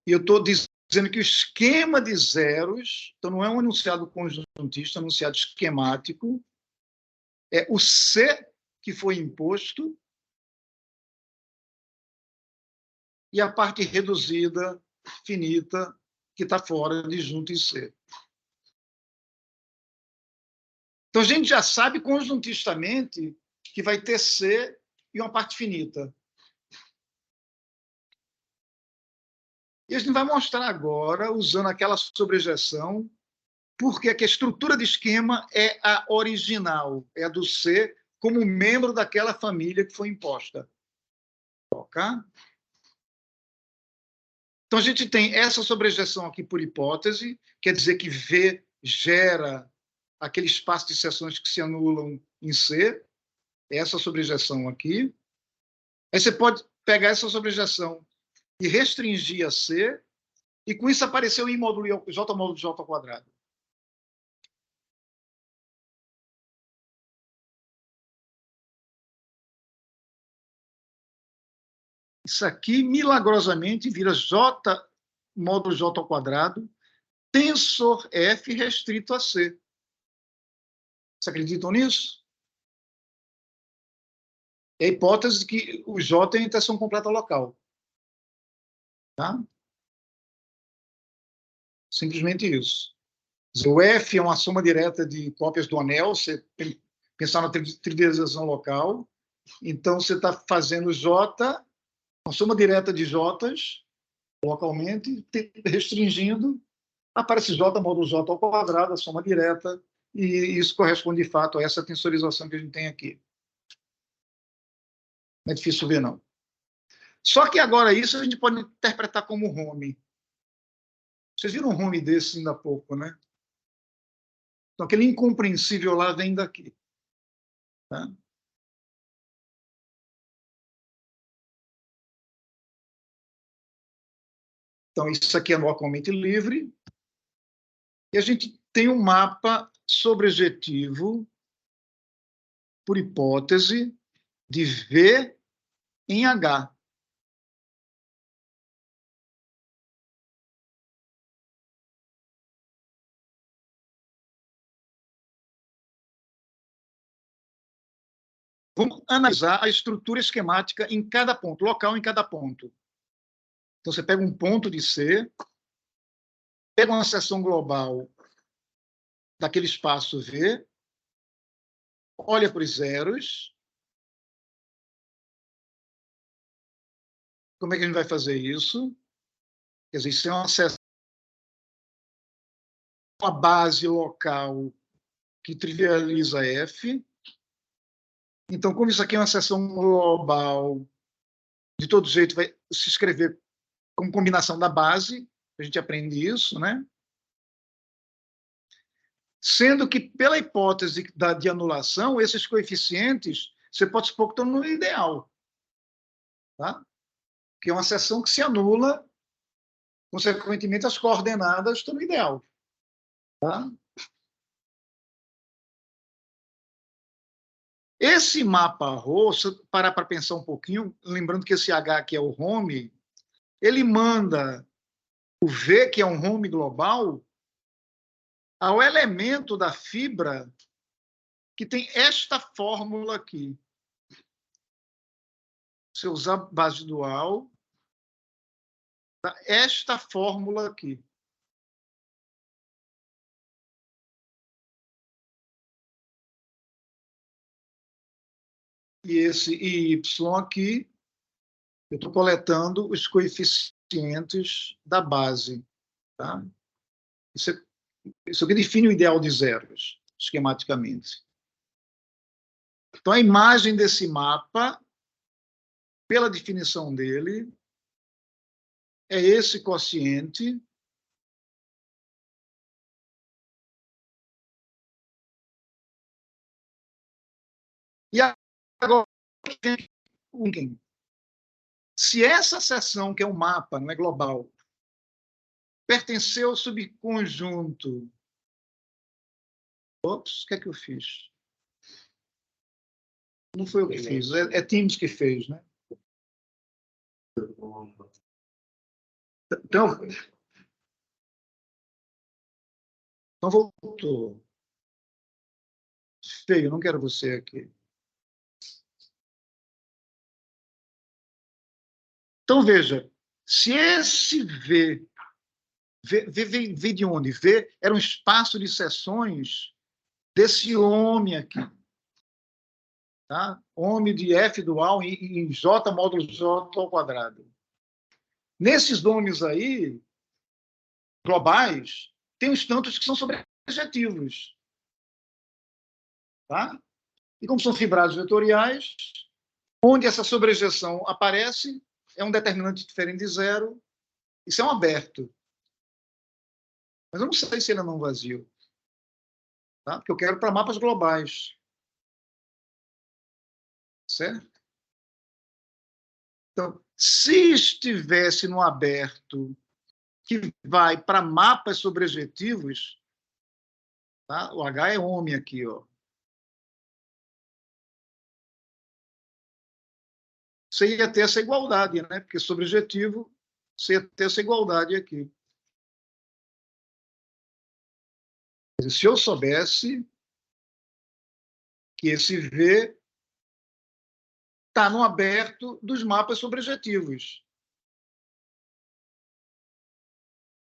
e eu estou dizendo que o esquema de zeros, então não é um enunciado conjuntista, é um enunciado esquemático, é o C que foi imposto e a parte reduzida, finita, que está fora de junto em C. Então, a gente já sabe conjuntistamente que vai ter C e uma parte finita. E a gente vai mostrar agora, usando aquela sobrejeção, porque é que a estrutura de esquema é a original, é a do C, como membro daquela família que foi imposta. Ok? Então, a gente tem essa sobrejeção aqui por hipótese, quer dizer que V gera aquele espaço de seções que se anulam em C, essa sobrejeção aqui. Aí você pode pegar essa sobrejeção e restringir a C, e com isso apareceu o I módulo J módulo J ao quadrado. Isso aqui, milagrosamente, vira J módulo J ao quadrado, tensor F restrito a C. Vocês acreditam nisso? É a hipótese de que o J é a interseção completa local. Tá? Simplesmente isso. O F é uma soma direta de cópias do anel, você pensar na trivialização local. Então, você está fazendo J, uma soma direta de J's, localmente, restringindo, aparece J módulo J ao quadrado, a soma direta, e isso corresponde, de fato, a essa tensorização que a gente tem aqui. Não é difícil ver, não. Só que agora isso a gente pode interpretar como home. Vocês viram um home desse ainda há pouco, né? Então, aquele incompreensível lá vem daqui. Tá? Então, isso aqui é localmente livre. E a gente tem um mapa sobrejetivo, por hipótese, de V em H. Vamos analisar a estrutura esquemática em cada ponto, local em cada ponto. Então, você pega um ponto de C, pega uma seção global daquele espaço V, olha para os zeros. Como é que a gente vai fazer isso? Quer dizer, isso é uma seção, uma base local que trivializa F. Então, como isso aqui é uma seção global, de todo jeito vai se escrever como combinação da base, a gente aprende isso, né? Sendo que, pela hipótese de anulação, esses coeficientes, você pode supor que estão no ideal. Tá? Que é uma seção que se anula, consequentemente, as coordenadas estão no ideal. Tá? Esse mapa Rho, se eu parar para pensar um pouquinho, lembrando que esse H aqui é o home, ele manda o V, que é um home global, ao elemento da fibra que tem esta fórmula aqui. Se eu usar base dual, tá? Esta fórmula aqui. e esse y aqui, eu estou coletando os coeficientes da base. Tá? Isso aqui define o ideal de zeros, esquematicamente. Então, a imagem desse mapa, pela definição dele, é esse quociente e agora, se essa seção, que é um mapa, não é global, pertencer ao subconjunto... Ops, o que é que eu fiz? Não foi eu que fiz, é Teams que fez, né? Então voltou. Feio, não quero você aqui. Então, veja, se esse V de onde? V era um espaço de seções desse homem aqui. Tá? Homem de F dual em J módulo J ao quadrado. Nesses nomes aí, globais, tem os tantos que são sobrejetivos. Tá? E como são fibrados vetoriais, onde essa sobrejeção aparece, é um determinante diferente de zero, isso é um aberto. Mas eu não sei se ele é não vazio. Tá? Porque eu quero para mapas globais. Certo? Então, se estivesse no aberto que vai para mapas sobrejetivos, tá? O H é homem aqui, ó. Você ia ter essa igualdade, né? Porque sobrejetivo, você ia ter essa igualdade aqui. Se eu soubesse que esse V está no aberto dos mapas sobrejetivos.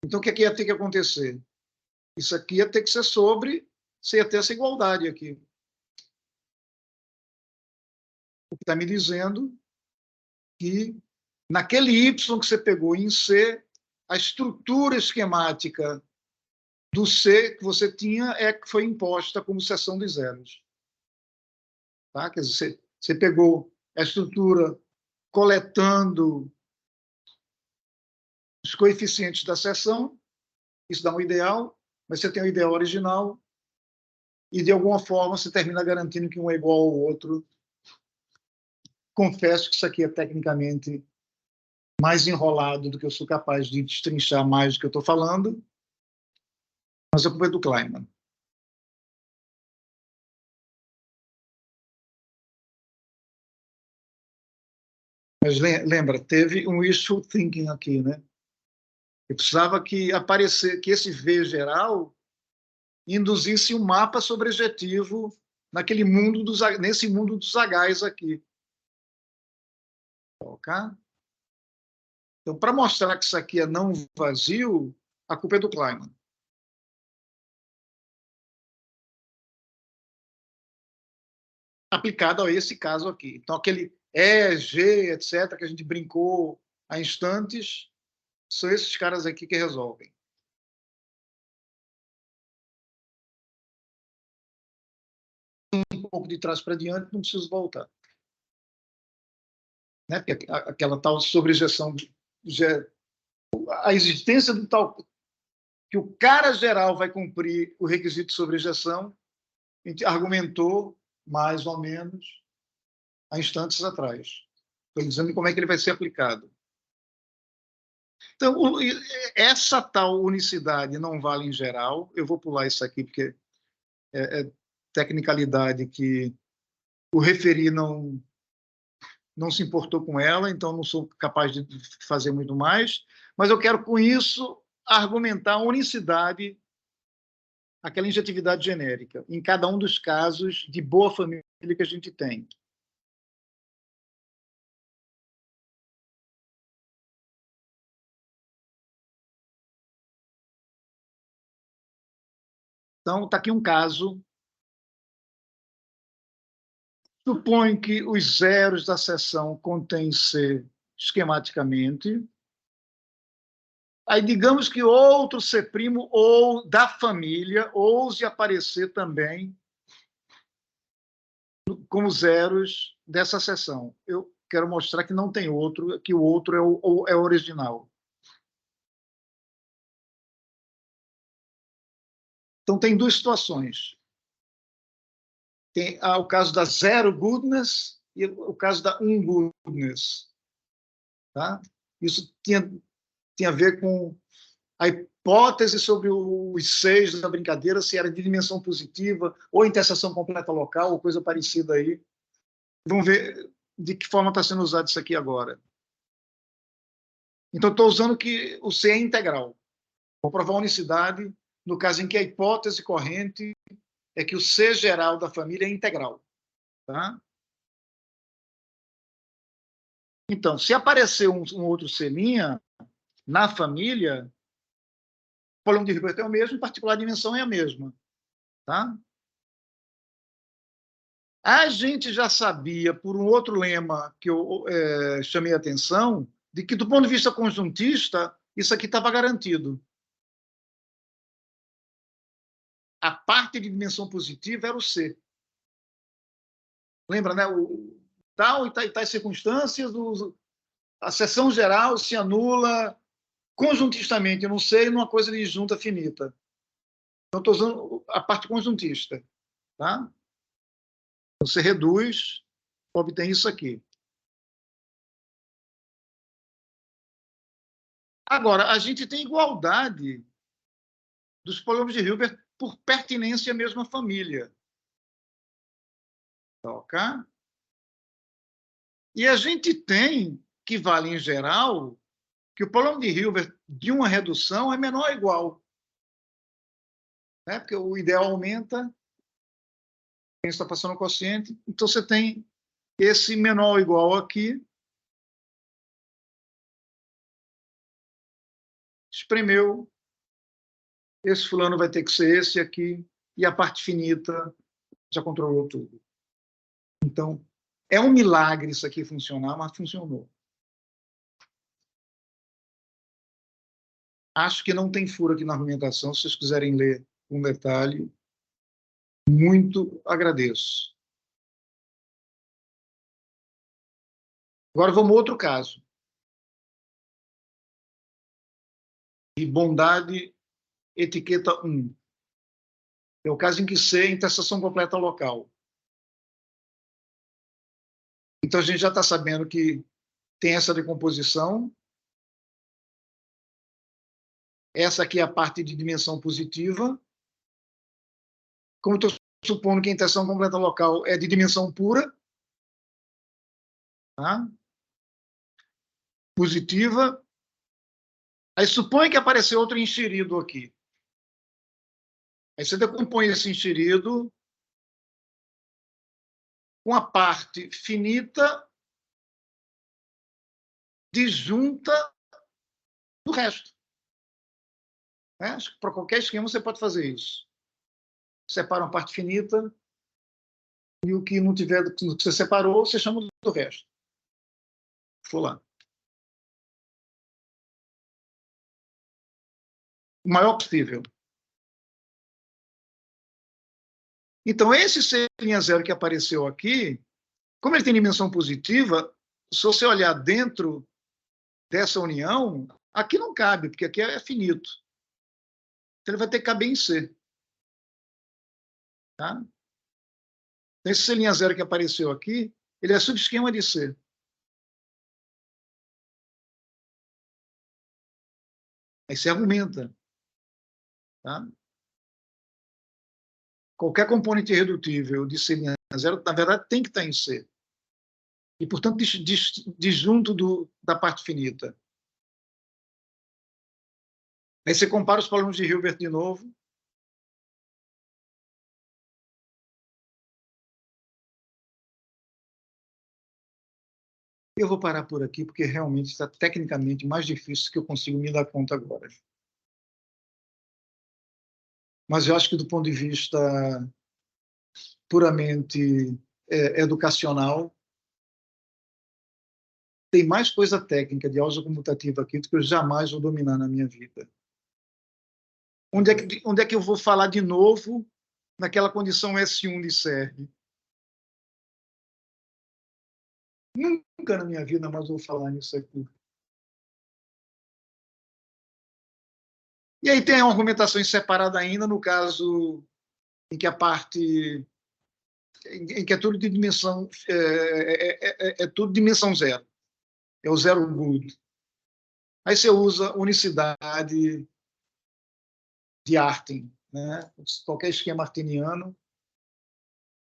Então, o que ia ter que acontecer? Isso aqui ia ter que ser sobre, você ia ter essa igualdade aqui. O que está me dizendo que naquele Y que você pegou em C, a estrutura esquemática do C que você tinha é que foi imposta como seção de zeros. Tá? Quer dizer, você pegou a estrutura coletando os coeficientes da seção, isso dá um ideal, mas você tem o ideal original, e de alguma forma você termina garantindo que um é igual ao outro. Confesso que isso aqui é tecnicamente mais enrolado do que eu sou capaz de destrinchar mais do que eu estou falando, mas a culpa é do Kleinman. Mas lembra, teve um wishful thinking aqui, né? Eu precisava que aparecer, que esse V geral induzisse um mapa sobrejetivo naquele mundo nesse mundo dos Hs aqui. Ok? Então, para mostrar que isso aqui é não vazio, a culpa é do Kleinman. Aplicado a esse caso aqui. Então, aquele E, G, etc., que a gente brincou há instantes, são esses caras aqui que resolvem. Um pouco de trás para diante, não preciso voltar. Né? Porque aquela tal sobrejeção, a existência do tal que o cara geral vai cumprir o requisito de sobrejeção, a gente argumentou mais ou menos há instantes atrás. Estou dizendo como é que ele vai ser aplicado. Então, essa tal unicidade não vale em geral. Eu vou pular isso aqui, porque é tecnicalidade que o referi não se importou com ela, então não sou capaz de fazer muito mais. Mas eu quero, com isso, argumentar a unicidade, aquela injetividade genérica, em cada um dos casos de boa família que a gente tem. Então, está aqui um caso Supõe que os zeros da seção contêm C esquematicamente. Aí, digamos que outro C' ou da família ouse aparecer também como zeros dessa seção. Eu quero mostrar que não tem outro, que o outro é o original. Então, tem duas situações. Tem o caso da zero goodness e o caso da goodness. Tá? Isso tinha a ver com a hipótese sobre os 6 da brincadeira, se era de dimensão positiva ou interseção completa local, ou coisa parecida aí. Vamos ver de que forma está sendo usado isso aqui agora. Então, estou usando que o C é integral. Vou provar a unicidade no caso em que a hipótese corrente é que o C geral da família é integral. Tá? Então, se aparecer um outro C' na família, o polônimo de Hilbert é o mesmo, em particular a dimensão é a mesma. Tá? A gente já sabia, por um outro lema que eu chamei a atenção, de que, do ponto de vista conjuntista, isso aqui estava garantido. A parte de dimensão positiva era o C. Lembra, né? O tal e tais circunstâncias, a seção geral se anula conjuntistamente no C numa coisa de junta finita. Então, estou usando a parte conjuntista. Tá? Você reduz, obtém isso aqui. Agora, a gente tem igualdade dos polônimos de Hilbert por pertinência à mesma família. Ok? E a gente tem, que vale em geral, que o polônimo de Hilbert de uma redução é menor ou igual. Né? Porque o ideal aumenta, quem está passando o quociente, então você tem esse menor ou igual aqui, espremeu, esse fulano vai ter que ser esse aqui, e a parte finita já controlou tudo. Então, é um milagre isso aqui funcionar, mas funcionou. Acho que não tem furo aqui na argumentação. Se vocês quiserem ler um detalhe, muito agradeço. Agora vamos a outro caso. De bondade, etiqueta 1. É o caso em que C é interseção completa local. Então, a gente já está sabendo que tem essa decomposição. Essa aqui é a parte de dimensão positiva. Como estou supondo que a interseção completa local é de dimensão pura, tá? Positiva. Aí supõe que apareceu outro enxerido aqui. Aí você decompõe esse enxerido com a parte finita disjunta do resto. Né? Para qualquer esquema você pode fazer isso. Separa uma parte finita e o que não tiver, o que você separou, você chama do resto. Vou lá. O maior possível. Então, esse C'0 que apareceu aqui, como ele tem dimensão positiva, se você olhar dentro dessa união, aqui não cabe, porque aqui é finito. Então, ele vai ter que caber em C. Tá? Esse C'0 que apareceu aqui, ele é subesquema de C. Aí você argumenta. Tá? Qualquer componente irredutível de C'0, na verdade, tem que estar em C. E, portanto, disjunto da parte finita. Aí você compara os polônimos de Hilbert de novo. Eu vou parar por aqui, porque realmente está tecnicamente mais difícil que eu consigo me dar conta agora. Mas eu acho que, do ponto de vista puramente educacional. Tem mais coisa técnica de álgebra comutativa aqui do que eu jamais vou dominar na minha vida. Onde é que eu vou falar de novo naquela condição S1 de Serre? Nunca na minha vida mais vou falar nisso aqui. E aí tem uma argumentação separada ainda no caso em que a parte em que é tudo de dimensão tudo dimensão zero, é o zero good. Aí você usa unicidade de Artin, né? Qualquer esquema artiniano,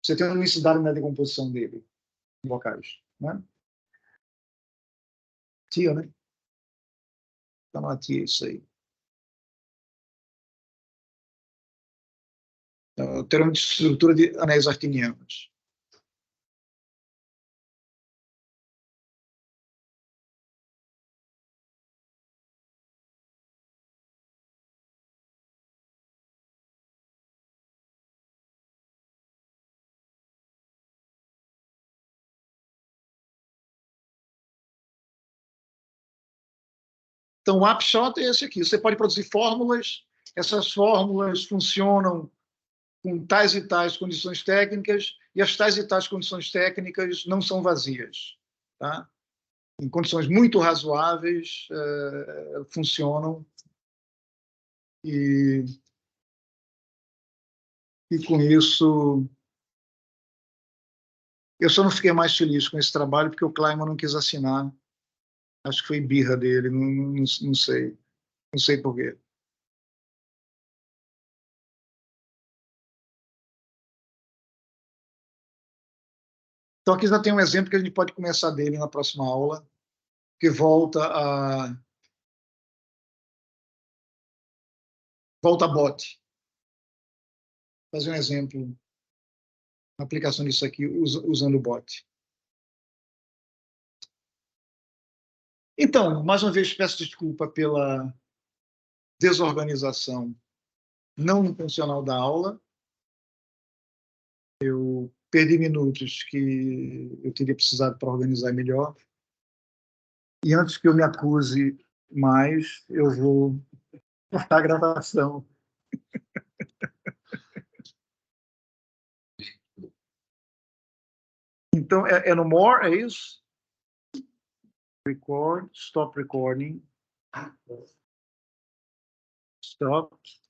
você tem uma unicidade na decomposição dele, locais, né? Tia, né? Tá na tia isso aí. Então, termos de estrutura de anéis artinianos. Então, o upshot é esse aqui. Você pode produzir fórmulas, essas fórmulas funcionam com tais e tais condições técnicas, e as tais e tais condições técnicas não são vazias. Tá? Em condições muito razoáveis, funcionam. E com isso, eu só não fiquei mais feliz com esse trabalho, porque o Kleiman não quis assinar. Acho que foi birra dele, não sei. Não sei por quê. Então, aqui já tem um exemplo que a gente pode começar dele na próxima aula, que volta a bot. Vou fazer um exemplo, uma aplicação disso aqui usando o bot. Então, mais uma vez, peço desculpa pela desorganização não intencional da aula. Eu perdi minutos que eu teria precisado para organizar melhor. E antes que eu me acuse mais, eu vou cortar a gravação. Então, é no more, é isso? Record, stop recording. Stop.